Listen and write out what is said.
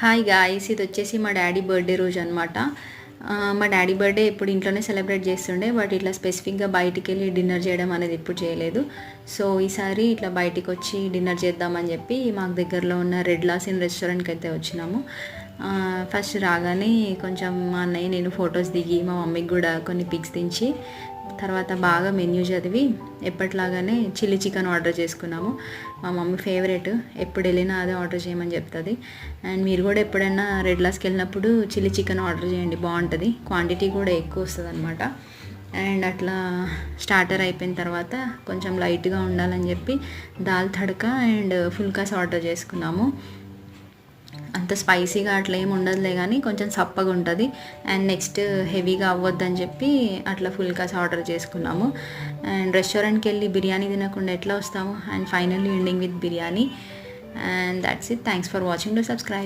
Hi guys, ఇది వచ్చేసి మా డాడీ బర్త్డే రోజు అనమాట. మా డాడీ బర్త్డే ఎప్పుడు ఇంట్లోనే సెలబ్రేట్ చేస్తుండే, బట్ ఇట్లా స్పెసిఫిక్గా బయటికి వెళ్ళి డిన్నర్ చేయడం అనేది ఎప్పుడు చేయలేదు. సో ఈసారి ఇట్లా బయటికి వచ్చి డిన్నర్ చేద్దామని చెప్పి మాకు దగ్గరలో ఉన్న రెడ్ లాసిన్ రెస్టారెంట్కి అయితే వచ్చినాము. ఫస్ట్ రాగానే కొంచెం మా అన్నయ్య నేను ఫొటోస్ దిగి మా మమ్మీకి కూడా కొన్ని పిక్స్ దించి తర్వాత బాగా మెన్యూ చదివి ఎప్పటిలాగానే చిల్లీ చికెన్ ఆర్డర్ చేసుకున్నాము. మా మమ్మీ ఫేవరెట్, ఎప్పుడు వెళ్ళినా అదే ఆర్డర్ చేయమని చెప్తుంది. అండ్ మీరు కూడా ఎప్పుడైనా రెడ్ లాస్కి వెళ్ళినప్పుడు చిల్లీ చికెన్ ఆర్డర్ చేయండి, బాగుంటుంది. క్వాంటిటీ కూడా ఎక్కువ వస్తుంది అనమాట. అండ్ అట్లా స్టార్టర్ అయిపోయిన తర్వాత కొంచెం లైట్గా ఉండాలని చెప్పి దాల్ తడక అండ్ ఫుల్కాస్ ఆర్డర్ చేసుకున్నాము. అంత స్పైసీగా అట్లా ఏమి ఉండదులే కానీ కొంచెం సప్పగా ఉంటుంది. అండ్ నెక్స్ట్ హెవీగా అవ్వద్దని చెప్పి అట్లా ఫుల్కాస్ ఆర్డర్ చేసుకున్నాము. అండ్ రెస్టారెంట్కి వెళ్ళి బిర్యానీ తినకుండా ఎట్లా వస్తాము. And finally ending with biryani. And that's it. Thanks for watching. To subscribe.